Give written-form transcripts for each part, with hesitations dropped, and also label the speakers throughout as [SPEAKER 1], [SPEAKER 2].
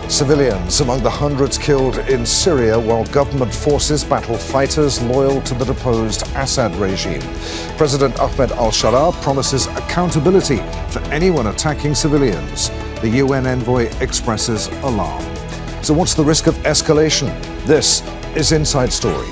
[SPEAKER 1] Civilians among the hundreds killed in Syria while government forces battle fighters loyal to the deposed Assad regime. President Ahmed Al Sharaa promises accountability for anyone attacking civilians. The UN envoy expresses alarm. So what's the risk of escalation? This is Inside Story.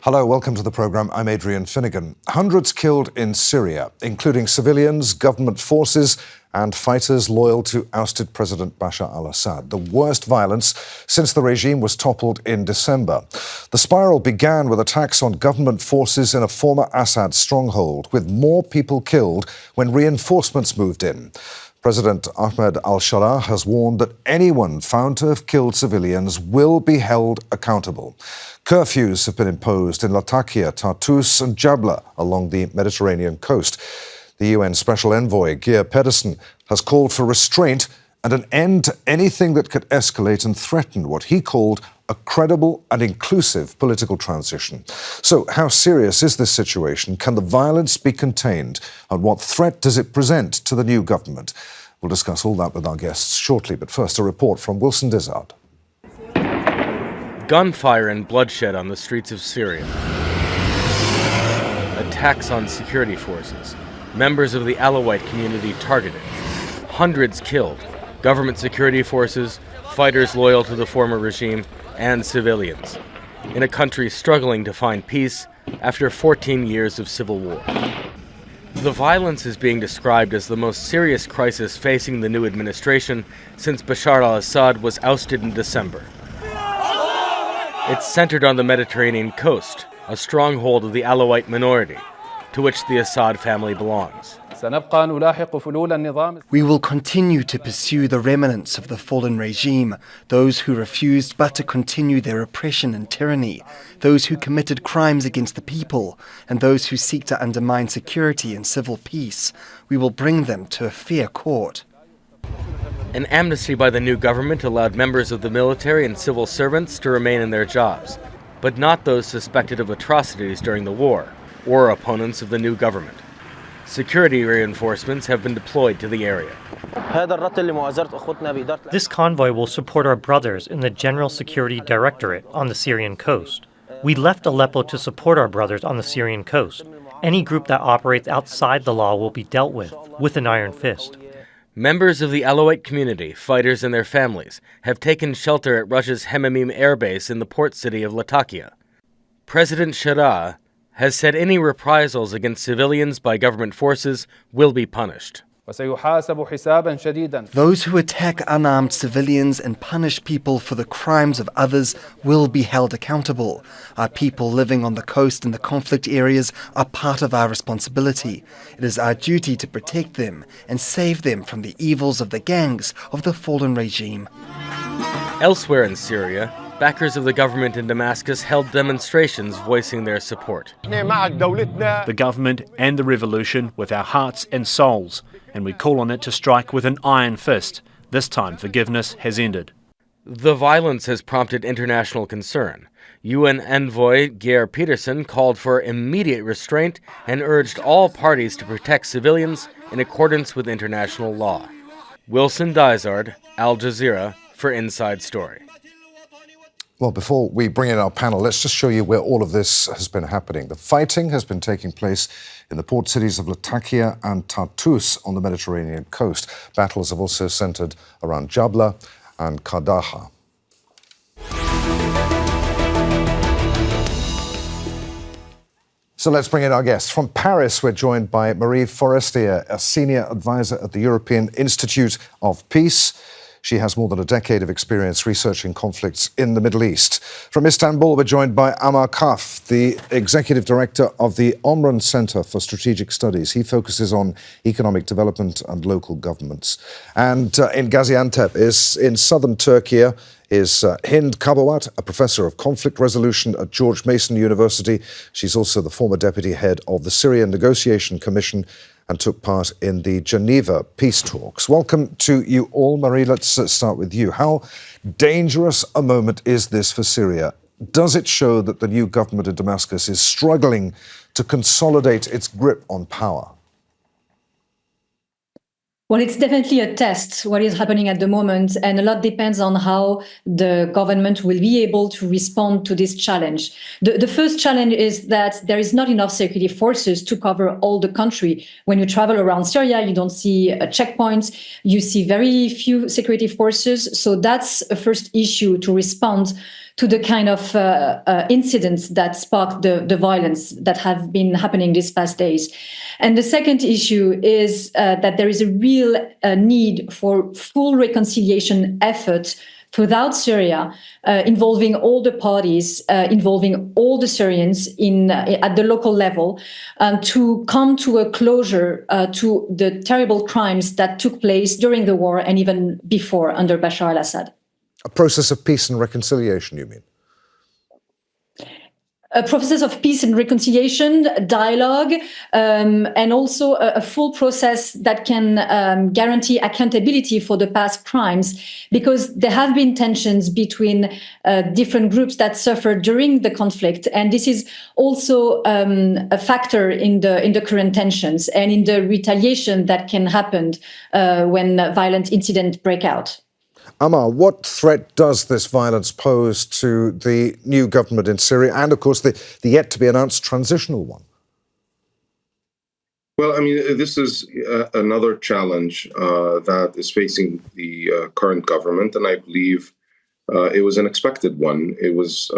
[SPEAKER 1] Hello, welcome to the programme. I'm Adrian Finighan. Hundreds killed in Syria, including civilians, government forces and fighters loyal to ousted President Bashar al-Assad. The worst violence since the regime was toppled in December. The spiral began with attacks on government forces in a former Assad stronghold, with more people killed when reinforcements moved in. President Ahmed Al Sharaa has warned that anyone found to have killed civilians will be held accountable. Curfews have been imposed in Latakia, Tartus and Jabla along the Mediterranean coast. The UN Special Envoy, Geir Pedersen, has called for restraint and an end to anything that could escalate and threaten what he called a credible and inclusive political transition. So how serious is this situation? Can the violence be contained? And what threat does it present to the new government? We'll discuss all that with our guests shortly, but first a report from Wilson Dizard.
[SPEAKER 2] Gunfire and bloodshed on the streets of Syria. Attacks on security forces. Members of the Alawite community targeted. Hundreds killed. Government security forces, fighters loyal to the former regime, and civilians. In a country struggling to find peace after 14 years of civil war. The violence is being described as the most serious crisis facing the new administration since Bashar al-Assad was ousted in December. It's centered on the Mediterranean coast, a stronghold of the Alawite minority, to which the Assad family belongs.
[SPEAKER 3] We will continue to pursue the remnants of the fallen regime, those who refused but to continue their oppression and tyranny, those who committed crimes against the people, and those who seek to undermine security and civil peace. We will bring them to a fair court.
[SPEAKER 2] An amnesty by the new government allowed members of the military and civil servants to remain in their jobs, but not those suspected of atrocities during the war, or opponents of the new government. Security reinforcements have been deployed to the area.
[SPEAKER 4] This convoy will support our brothers in the General Security Directorate on the Syrian coast. We left Aleppo to support our brothers on the Syrian coast. Any group that operates outside the law will be dealt with an iron fist.
[SPEAKER 2] Members of the Alawite community, fighters and their families, have taken shelter at Russia's Hemimim air base in the port city of Latakia. President Sharaa has said any reprisals against civilians by government forces will be punished.
[SPEAKER 3] Those who attack unarmed civilians and punish people for the crimes of others will be held accountable. Our people living on the coast and the conflict areas are part of our responsibility. It is our duty to protect them and save them from the evils of the gangs of the fallen regime.
[SPEAKER 2] Elsewhere in Syria, backers of the government in Damascus held demonstrations voicing their support.
[SPEAKER 5] The government and the revolution with our hearts and souls, and we call on it to strike with an iron fist. This time forgiveness has ended.
[SPEAKER 2] The violence has prompted international concern. UN envoy Geir Pedersen called for immediate restraint and urged all parties to protect civilians in accordance with international law. Wilson Dizard, Al Jazeera, for Inside Story.
[SPEAKER 1] Well, before we bring in our panel, let's just show you where all of this has been happening. The fighting has been taking place in the port cities of Latakia and Tartus on the Mediterranean coast. Battles have also centered around Jabla and Qadaha. So let's bring in our guests. From Paris, we're joined by Marie Forestier, a senior advisor at the European Institute of Peace. She has more than a decade of experience researching conflicts in the Middle East. From Istanbul, we're joined by Ammar Kahf, the executive director of the Omran Center for Strategic Studies. He focuses on economic development and local governments. And in Gaziantep, in southern Turkey, is Hind Kabawat, a professor of conflict resolution at George Mason University. She's also the former deputy head of the Syrian Negotiation Commission and took part in the Geneva peace talks. Welcome to you all. Marie, let's start with you. How dangerous a moment is this for Syria? Does it show that the new government in Damascus is struggling to consolidate its grip on power?
[SPEAKER 6] Well, it's definitely a test, what is happening at the moment, and a lot depends on how the government will be able to respond to this challenge. The first challenge is that there is not enough security forces to cover all the country. When you travel around Syria, you don't see checkpoints, you see very few security forces. So that's a first issue to respond to the kind of incidents that sparked the violence that have been happening these past days. And the second issue is that there is a real need for full reconciliation effort throughout Syria, involving all the parties, involving all the Syrians at the local level, to come to a closure to the terrible crimes that took place during the war and even before under Bashar al-Assad.
[SPEAKER 1] A process of peace and reconciliation, you mean?
[SPEAKER 6] A process of peace and reconciliation, dialogue, and also a full process that can guarantee accountability for the past crimes, because there have been tensions between different groups that suffered during the conflict, and this is also a factor in the current tensions and in the retaliation that can happen when violent incidents break out.
[SPEAKER 1] Ammar, what threat does this violence pose to the new government in Syria and, of course, the yet-to-be-announced transitional one?
[SPEAKER 7] Well, I mean, this is another challenge that is facing the current government, and I believe it was an expected one. It was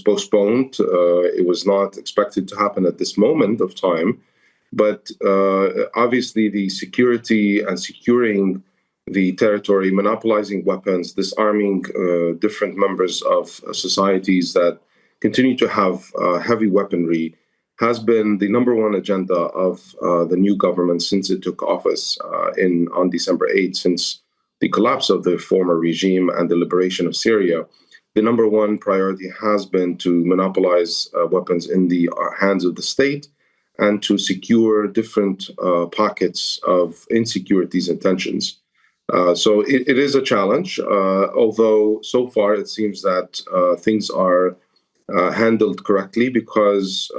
[SPEAKER 7] postponed. It was not expected to happen at this moment of time, but obviously the security and securing the territory, monopolizing weapons, disarming different members of societies that continue to have heavy weaponry, has been the number one agenda of the new government since it took office on December 8th, since the collapse of the former regime and the liberation of Syria. The number one priority has been to monopolize weapons in the hands of the state and to secure different pockets of insecurities and tensions. So it is a challenge, although so far it seems that things are handled correctly, because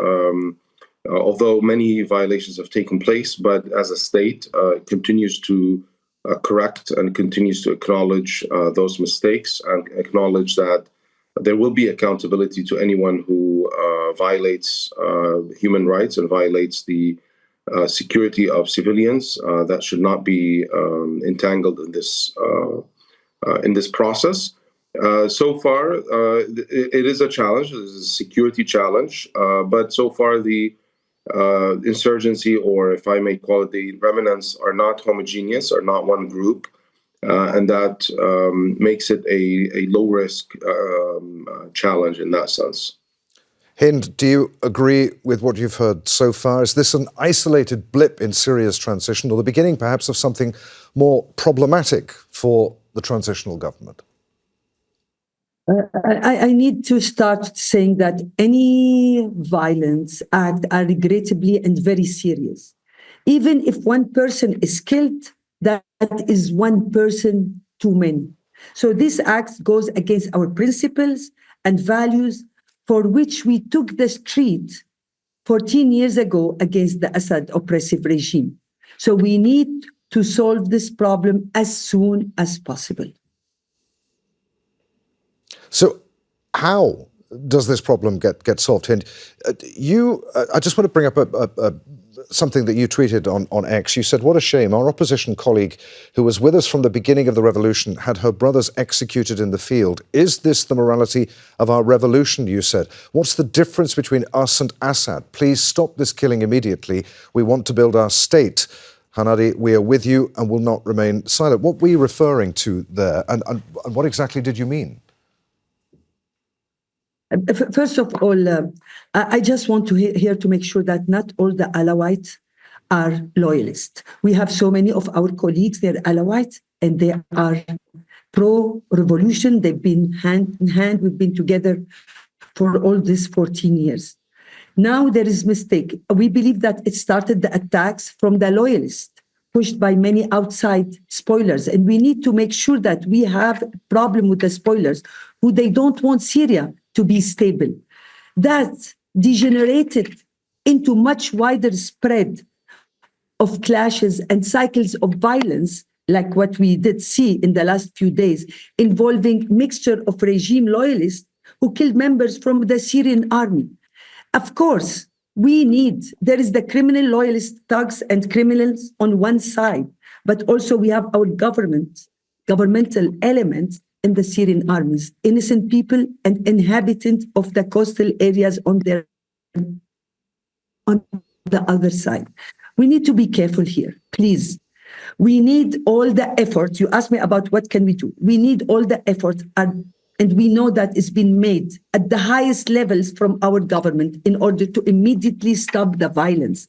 [SPEAKER 7] although many violations have taken place, but as a state continues to correct and continues to acknowledge those mistakes and acknowledge that there will be accountability to anyone who violates human rights and violates the security of civilians. That should not be entangled in this process. So far, it is a challenge. It is a security challenge, but so far the insurgency, or if I may call it the remnants, are not homogeneous, are not one group, and that makes it a low-risk challenge in that sense.
[SPEAKER 1] Hind, do you agree with what you've heard so far? Is this an isolated blip in Syria's transition, or the beginning perhaps of something more problematic for the transitional government?
[SPEAKER 8] I need to start saying that any violence act are regrettably and very serious. Even if one person is killed, that is one person too many. So this act goes against our principles and values for which we took the street 14 years ago against the Assad oppressive regime. So we need to solve this problem as soon as possible.
[SPEAKER 1] So how does this problem get solved, Hind? I just want to bring up something that you tweeted on X. You said, "What a shame. Our opposition colleague who was with us from the beginning of the revolution had her brothers executed in the field. Is this the morality of our revolution?" you said. "What's the difference between us and Assad? Please stop this killing immediately. We want to build our state. Hanadi, we are with you and will not remain silent." What were you referring to there, and what exactly did you mean?
[SPEAKER 8] First of all, I just want to here to make sure that not all the Alawites are loyalists. We have so many of our colleagues, they're Alawites, and they are pro-revolution. They've been hand in hand. We've been together for all these 14 years. Now there is mistake. We believe that it started the attacks from the loyalists, pushed by many outside spoilers. And we need to make sure that we have a problem with the spoilers who they don't want Syria to be stable. That degenerated into much wider spread of clashes and cycles of violence, like what we did see in the last few days, involving mixture of regime loyalists who killed members from the Syrian army. Of course, there is the criminal loyalist thugs and criminals on one side, but also we have our governmental elements in the Syrian armies, innocent people and inhabitants of the coastal areas on the other side. We need to be careful here, please. We need all the effort. You asked me about what can we do. We need all the effort, and we know that it's been made at the highest levels from our government in order to immediately stop the violence,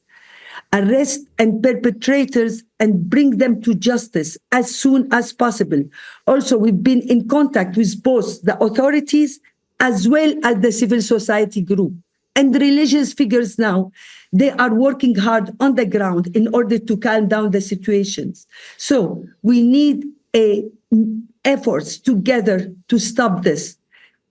[SPEAKER 8] arrest and perpetrators and bring them to justice as soon as possible. Also, we've been in contact with both the authorities as well as the civil society group and religious figures now. They are working hard on the ground in order to calm down the situations. So we need efforts together to stop this.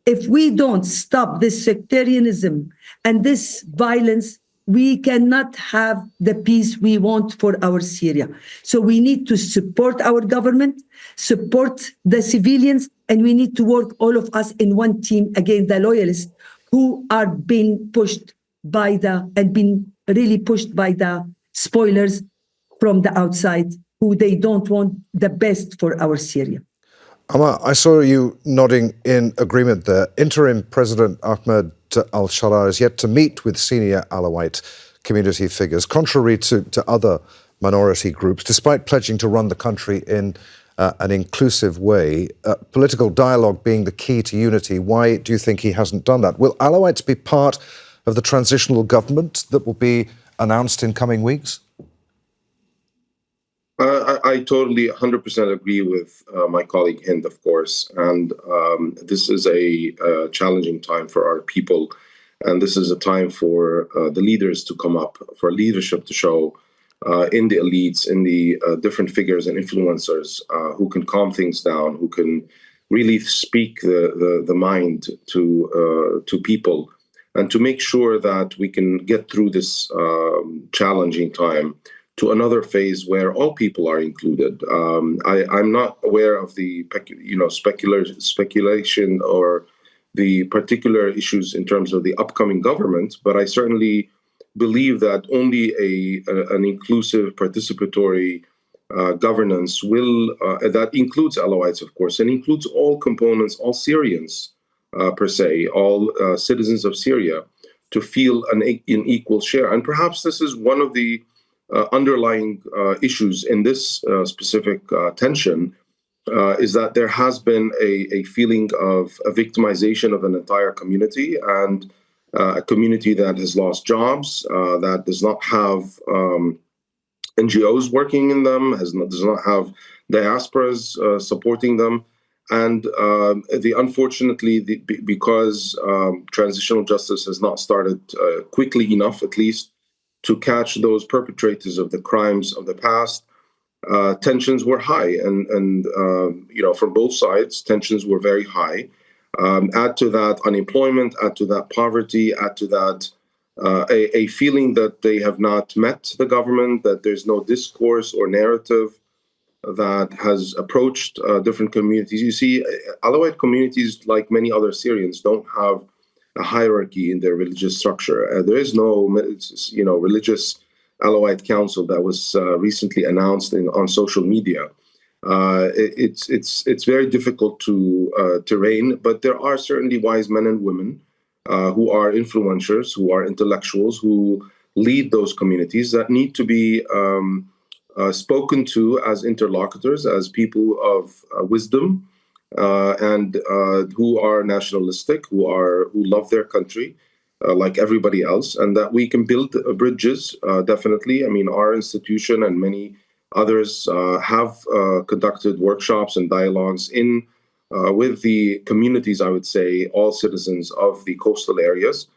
[SPEAKER 8] If we don't stop this sectarianism and this violence, we cannot have the peace we want for our Syria. So we need to support our government, support the civilians, and we need to work all of us in one team against the loyalists who are being pushed by the spoilers from the outside, who they don't want the best for our Syria.
[SPEAKER 1] Ammar, I saw you nodding in agreement there. Interim President Ahmed Al Sharaa is yet to meet with senior Alawite community figures, contrary to other minority groups, despite pledging to run the country in an inclusive way. Political dialogue being the key to unity. Why do you think he hasn't done that? Will Alawites be part of the transitional government that will be announced in coming weeks?
[SPEAKER 7] I totally 100% agree with my colleague Hind, of course. And this is a challenging time for our people. And this is a time for the leaders to come up, for leadership to show in the elites, in the different figures and influencers who can calm things down, who can really speak the mind to people, and to make sure that we can get through this challenging time to another phase where all people are included. I'm not aware of the speculation or the particular issues in terms of the upcoming government, but I certainly believe that only an inclusive, participatory governance will, that includes Alawites, of course, and includes all components, all Syrians per se, all citizens of Syria, to feel an equal share. And perhaps this is one of the underlying issues in this specific tension, is that there has been a feeling of a victimization of an entire community, and a community that has lost jobs, that does not have NGOs working in them, does not have diasporas supporting them. And unfortunately, because transitional justice has not started quickly enough, at least, to catch those perpetrators of the crimes of the past, tensions were high, and from both sides, tensions were very high. Add to that unemployment, add to that poverty, add to that a feeling that they have not met the government, that there's no discourse or narrative that has approached different communities. You see, Alawite communities, like many other Syrians, don't have a hierarchy in their religious structure. There is no, religious Alawite council that was recently announced on social media. It's very difficult to reign, but there are certainly wise men and women who are influencers, who are intellectuals, who lead those communities that need to be spoken to as interlocutors, as people of wisdom, and who are nationalistic, who love their country, like everybody else, and that we can build bridges, definitely. I mean, our institution and many others have conducted workshops and dialogues with the communities, I would say, all citizens of the coastal areas,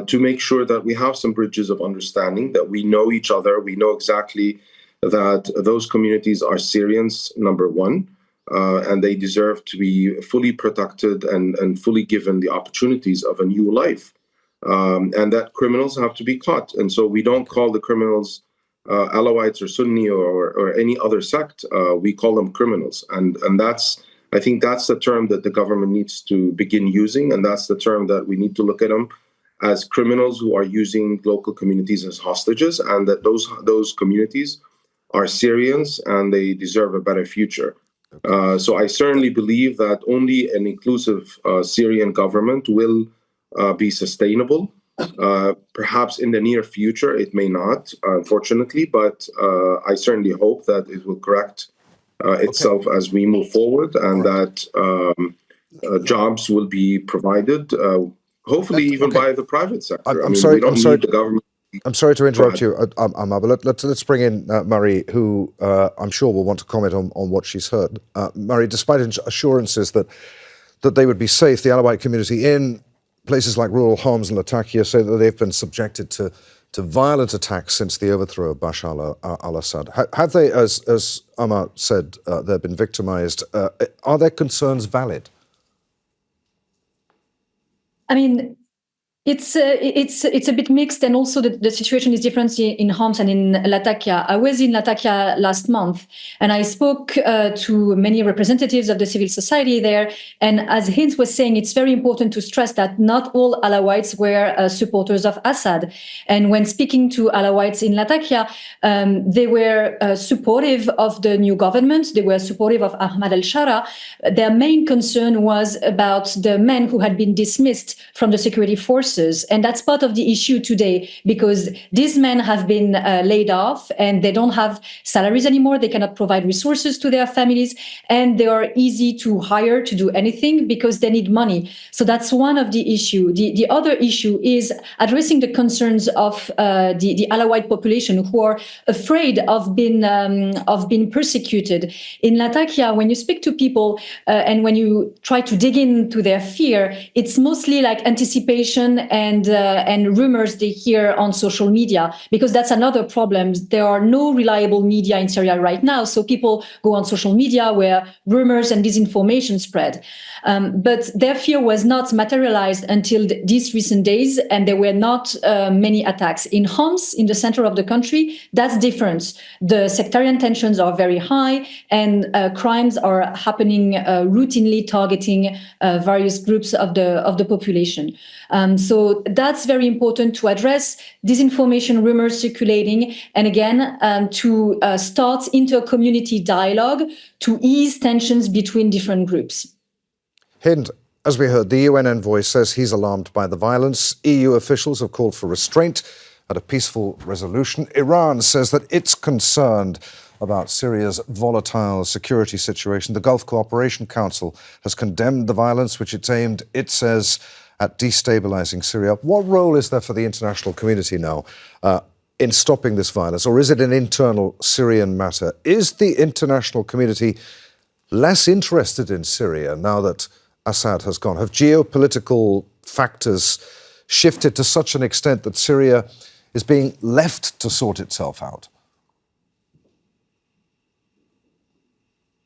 [SPEAKER 7] to make sure that we have some bridges of understanding, that we know each other, we know exactly that those communities are Syrians, number one, and they deserve to be fully protected and fully given the opportunities of a new life, and that criminals have to be caught. And so we don't call the criminals Alawites or Sunni or any other sect. We call them criminals, and I think that's the term that the government needs to begin using, and that's the term that we need to look at them as criminals who are using local communities as hostages, and that those communities are Syrians and they deserve a better future. So I certainly believe that only an inclusive Syrian government will be sustainable. Perhaps in the near future, it may not, unfortunately, but I certainly hope that it will correct itself as we move forward, and that jobs will be provided, hopefully even by the private sector.
[SPEAKER 1] I'm sorry,
[SPEAKER 7] we don't need the government.
[SPEAKER 1] I'm sorry to interrupt you, Ammar, but let's bring in Murray, who I'm sure will want to comment on what she's heard. Murray, despite assurances that they would be safe, the Alawite community in places like rural Homs and Latakia say that they've been subjected to violent attacks since the overthrow of Bashar al-Assad. Have they, as Ammar said, they've been victimized? Are their concerns valid?
[SPEAKER 6] I mean, it's a bit mixed, and also the situation is different in Homs and in Latakia. I was in Latakia last month, and I spoke to many representatives of the civil society there. And as Hind was saying, it's very important to stress that not all Alawites were supporters of Assad. And when speaking to Alawites in Latakia, they were supportive of the new government. They were supportive of Ahmed Al Sharaa. Their main concern was about the men who had been dismissed from the security forces. And that's part of the issue today, because these men have been laid off and they don't have salaries anymore. They cannot provide resources to their families, and they are easy to hire to do anything because they need money. So that's one of the issue. The other issue is addressing the concerns of the Alawite population, who are afraid of being persecuted. In Latakia, when you speak to people and when you try to dig into their fear, it's mostly like anticipation and rumors they hear on social media, because that's another problem. There are no reliable media in Syria right now, so people go on social media where rumors and disinformation spread. But their fear was not materialized until these recent days, and there were not many attacks. In Homs, in the center of the country, that's different. The sectarian tensions are very high, and crimes are happening routinely, targeting various groups of the population. So that's very important to address disinformation, rumors circulating, and again, to start inter-community dialogue to ease tensions between different groups.
[SPEAKER 1] Hind, as we heard, the UN envoy says he's alarmed by the violence. EU officials have called for restraint and a peaceful resolution. Iran says that it's concerned about Syria's volatile security situation. The Gulf Cooperation Council has condemned the violence, which it's aimed, it says, at destabilizing Syria. What role is there for the international community now in stopping this violence, or is it an internal Syrian matter? Is the international community less interested in Syria now that Assad has gone? Have geopolitical factors shifted to such an extent that Syria is being left to sort itself out?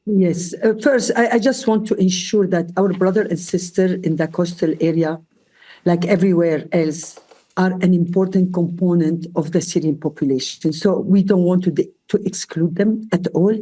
[SPEAKER 8] Yes. First, I just want to ensure that our brother and sister in the coastal area, like everywhere else, are an important component of the Syrian population. So we don't want to exclude them at all.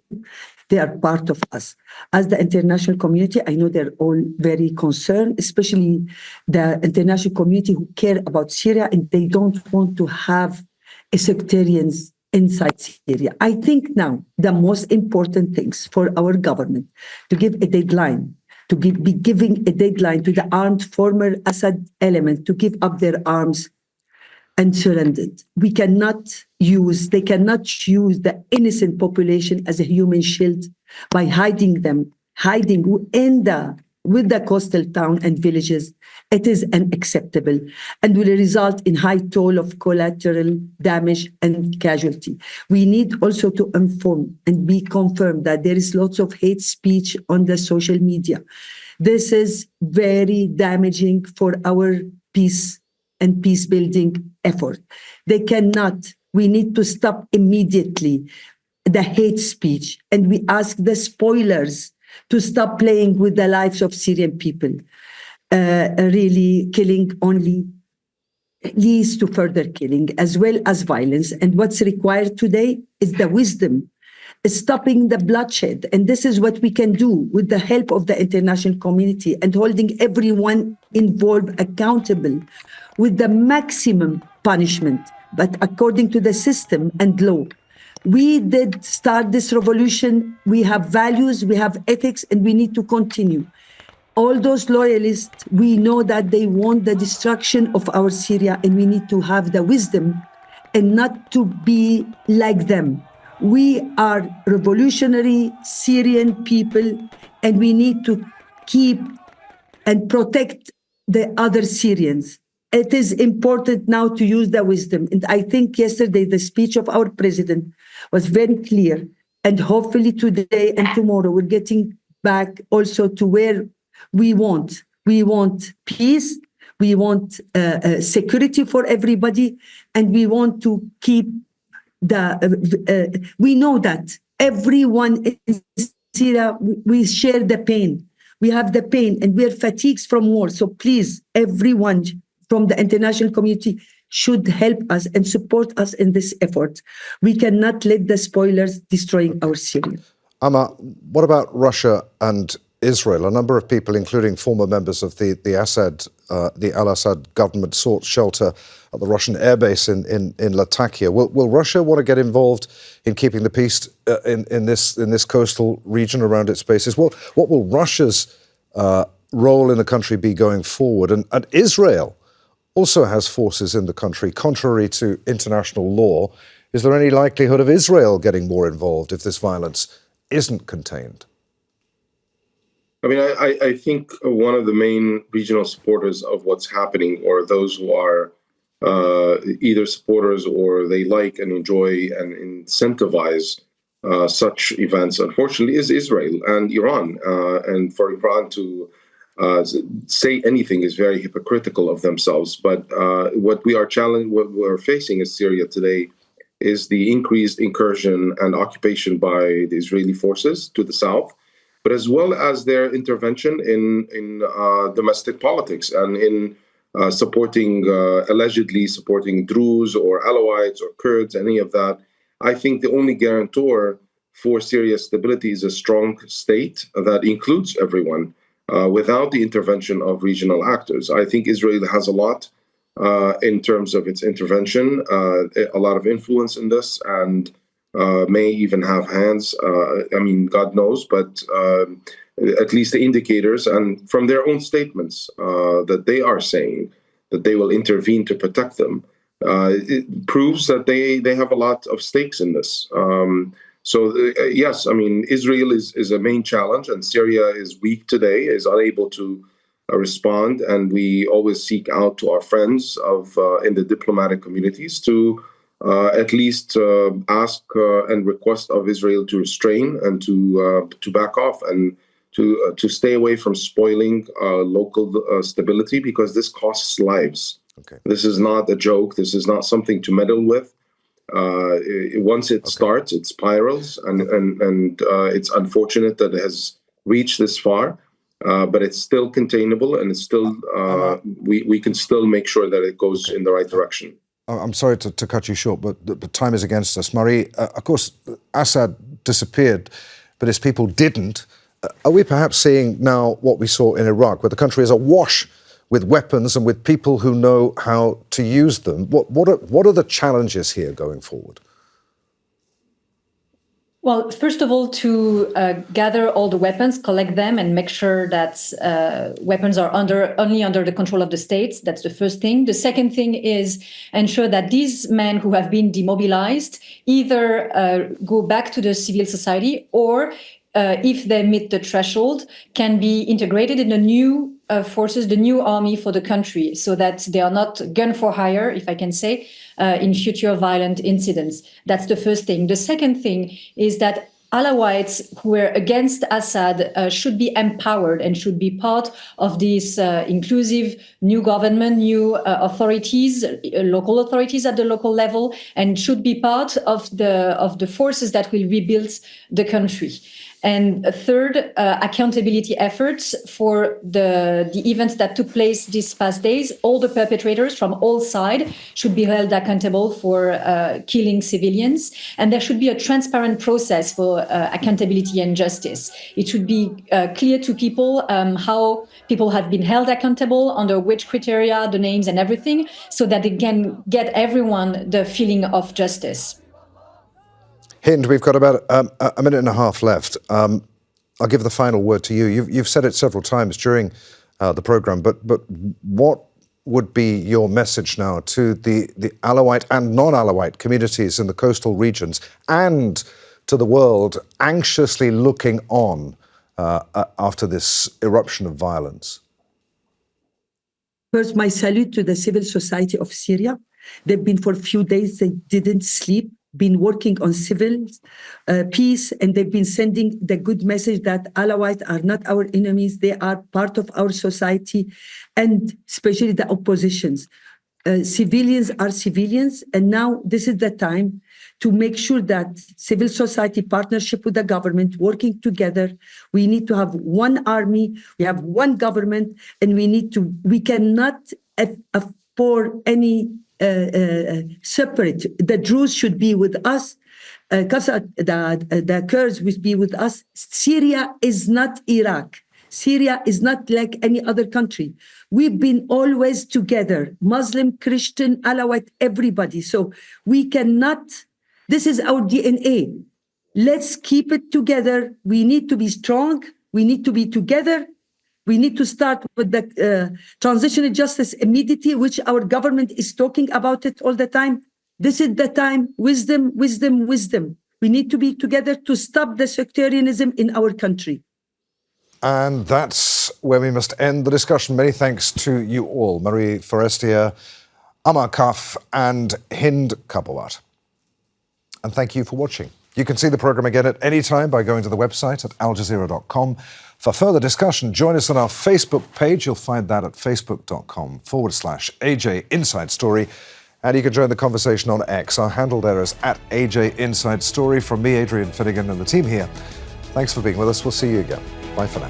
[SPEAKER 8] They are part of us. As the international community, I know they're all very concerned, especially the international community who care about Syria, and they don't want to have a sectarians inside Syria. I think now the most important things for our government to give a deadline, be giving a deadline to the armed former Assad element to give up their arms and surrendered. They cannot use the innocent population as a human shield by hiding with the coastal town and villages. It is unacceptable and will result in high toll of collateral damage and casualty. We need also to inform and be confirmed that there is lots of hate speech on the social media. This is very damaging for our peace and peace-building effort. They cannot. We need to stop immediately the hate speech, and we ask the spoilers to stop playing with the lives of Syrian people. Really, killing only leads to further killing as well as violence. And what's required today is the wisdom, stopping the bloodshed. And this is what we can do with the help of the international community and holding everyone involved accountable with the maximum punishment, but according to the system and law. We did start this revolution. We have values, we have ethics, and we need to continue. All those loyalists, we know that they want the destruction of our Syria, and we need to have the wisdom and not to be like them. We are revolutionary Syrian people, and we need to keep and protect the other Syrians. It is important now to use the wisdom. And I think yesterday the speech of our president was very clear. And hopefully today and tomorrow we're getting back also to where we want. We want peace, we want security for everybody, and we want to keep we know that everyone in Syria, we share the pain. We have the pain and we're fatigued from war. So please, everyone from the international community should help us and support us in this effort. We cannot let the spoilers destroying our Syria.
[SPEAKER 1] Ammar, what about Russia and Israel? A number of people, including former members of the al-Assad government, sought shelter at the Russian airbase in Latakia. Will Russia want to get involved in keeping the peace in this coastal region around its bases? What will Russia's role in the country be going forward? And Israel also has forces in the country, contrary to international law. Is there any likelihood of Israel getting more involved if this violence isn't contained?
[SPEAKER 7] I mean, I think one of the main regional supporters of what's happening, or those who are either supporters or they like and enjoy and incentivize such events, unfortunately, is Israel and Iran. And for Iran to say anything is very hypocritical of themselves. But what we're facing in Syria today is the increased incursion and occupation by the Israeli forces to the south, but as well as their intervention in domestic politics and in allegedly supporting Druze or Alawites or Kurds, any of that. I think the only guarantor for Syria's stability is a strong state that includes everyone without the intervention of regional actors. I think Israel has a lot in terms of its intervention, a lot of influence in this, and may even have hands. I mean, God knows, but at least the indicators, and from their own statements that they are saying that they will intervene to protect them, it proves that they have a lot of stakes in this. Yes, I mean, Israel is a main challenge, and Syria is weak today, is unable to respond, and we always seek out to our friends in the diplomatic communities to at least ask and request of Israel to restrain and to back off and to stay away from spoiling local stability, because this costs lives.
[SPEAKER 1] Okay.
[SPEAKER 7] This is not a joke. This is not something to meddle with. Once it starts, it spirals, and it's unfortunate that it has reached this far. But it's still containable, and it's still we can still make sure that it goes in the right direction.
[SPEAKER 1] I'm sorry to cut you short, but time is against us. Marie, of course, Assad disappeared, but his people didn't. Are we perhaps seeing now what we saw in Iraq, where the country is awash with weapons and with people who know how to use them? What are the challenges here going forward?
[SPEAKER 6] Well, first of all, to gather all the weapons, collect them, and make sure that weapons are only under the control of the states. That's the first thing. The second thing is ensure that these men who have been demobilized either go back to the civil society, or if they meet the threshold, can be integrated in the new forces, the new army for the country, so that they are not gun for hire, if I can say, in future violent incidents. That's the first thing. The second thing is that Alawites who were against Assad should be empowered and should be part of this inclusive new government, new authorities, local authorities at the local level, and should be part of the forces that will rebuild the country. And a third, accountability efforts for the events that took place these past days. All the perpetrators from all sides should be held accountable for killing civilians. And there should be a transparent process for accountability and justice. It should be clear to people how people have been held accountable, under which criteria, the names and everything, so that they can get everyone the feeling of justice.
[SPEAKER 1] Hind, we've got about a minute and a half left. I'll give the final word to you. You've said it several times during the programme, but what would be your message now to the Alawite and non-Alawite communities in the coastal regions and to the world anxiously looking on after this eruption of violence?
[SPEAKER 8] First, my salute to the civil society of Syria. They've been for a few days, they didn't sleep, been working on civil peace, and they've been sending the good message that Alawites are not our enemies, they are part of our society, and especially the oppositions. Civilians are civilians, and now this is the time to make sure that civil society partnership with the government working together. We need to have one army, we have one government, and we cannot afford any separate. The Druze should be with us, the Kurds will be with us. Syria is not Iraq. Syria is not like any other country. We've been always together, Muslim, Christian, Alawite, everybody. So we cannot, this is our DNA. Let's keep it together. We need to be strong. We need to be together. We need to start with the transitional justice immediately, which our government is talking about it all the time. This is the time, wisdom, wisdom, wisdom. We need to be together to stop the sectarianism in our country.
[SPEAKER 1] And that's where we must end the discussion. Many thanks to you all, Marie Forestier, Ammar Kahf and Hind Kabawat. And thank you for watching. You can see the programme again at any time by going to the website at aljazeera.com. For further discussion, join us on our Facebook page. You'll find that at facebook.com/AJ Inside Story. And you can join the conversation on X. Our handle there is @AJ Inside Story. From me, Adrian Finighan, and the team here, thanks for being with us. We'll see you again. Bye for now.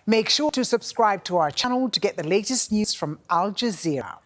[SPEAKER 9] Make sure to subscribe to our channel to get the latest news from Al Jazeera.